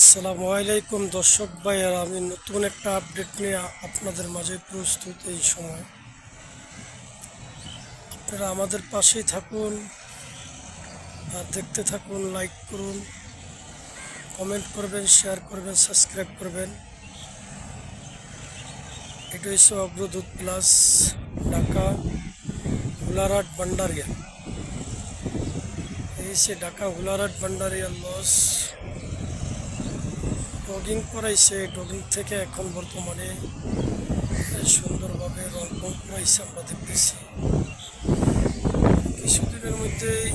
আসসালামু আলাইকুম দর্শক ভাইয়েরা, আমি নতুন একটা আপডেট নিয়ে আপনাদের মাঝে প্রস্তুত। এই সময় আপনারা আমাদের পাশেই থাকুন আর দেখতে থাকুন, লাইক করুন, কমেন্ট করবেন, শেয়ার করবেন, সাবস্ক্রাইব করবেন। এটা হচ্ছে অগ্রদূত প্লাস, ঢাকা হুলারহাট ভান্ডারিয়া। এই হচ্ছে ঢাকা হুলারহাট ভান্ডারিয়া লস। ডগিং করাইছে, ডগিং থেকে এখন বর্তমানে সুন্দরভাবে রং করাইছে, আমরা দেখতেছি। কিছুদিনের মধ্যেই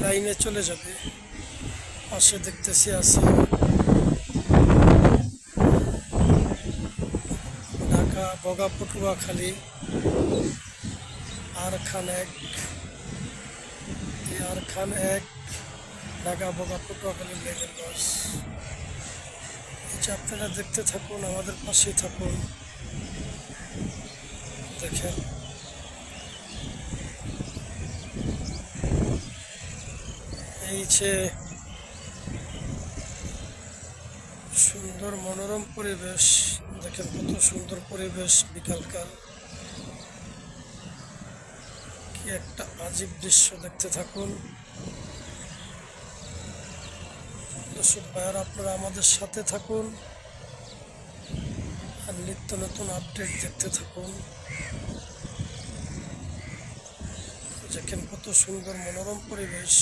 লাইনে চলে যাবে। পাশে দেখতেছি আছে ঢাকা বগা পটুয়াখালী আর খান এক, ঢাকা বগা পটুয়াখালী লেভেল লস। আপনারা দেখতে থাকুন, আমাদের পাশেই থাকুন। দেখেন এই যে সুন্দর মনোরম পরিবেশ, দেখেন কত সুন্দর পরিবেশ। বিকালকাল কি একটা আজীব দৃশ্য, দেখতে থাকুন। দর্শক ভাইয়ারা, আপনারা আমাদের সাথে থাকুন আর নিত্য নতুন আপডেট দেখতে থাকুন। দেখেন কত সুন্দর মনোরম পরিবেশ।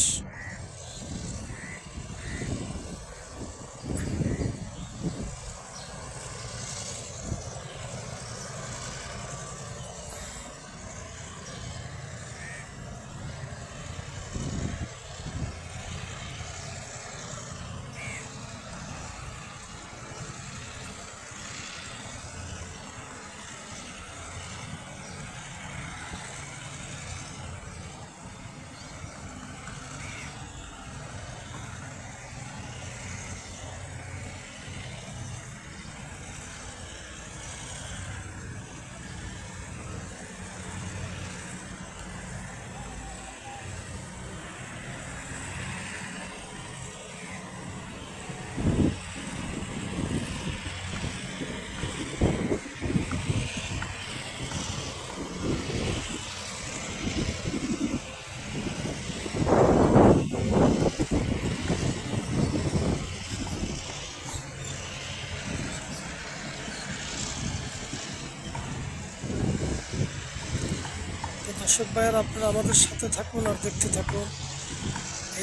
দর্শক ভাইয়ের, আপনারা আমাদের সাথে থাকুন আর দেখতে থাকুন।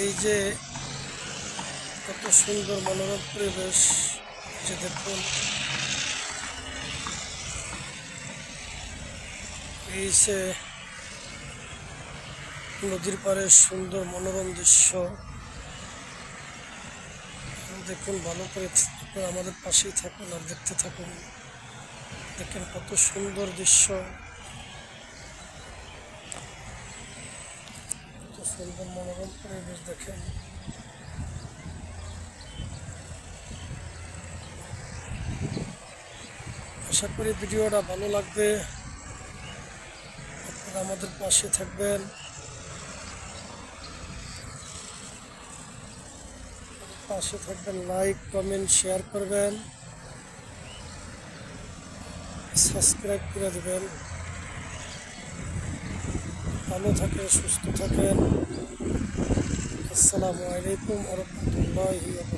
এই যে কত সুন্দর মনোরম পরিবেশ, যে দেখুন এই যে নদীর পাড়ে সুন্দর মনোরম দৃশ্য। দেখুন ভালো করে, আপনারা আমাদের পাশেই থাকুন আর দেখতে থাকুন। দেখেন কত সুন্দর দৃশ্য, কত সুন্দর মনোরম পরিবেশ। দেখেন আশা করি ভিডিওটা ভালো লাগবে। আপনারা আমাদের পাশে থাকবেন, লাইক কমেন্ট শেয়ার করবেন, সাবস্ক্রাইব করে দেবেন। ভালো থাকেন, সুস্থ থাকেন। আসসালামু আলাইকুম ওয়া রাহমাতুল্লাহি ওয়া বারাকাতুহু।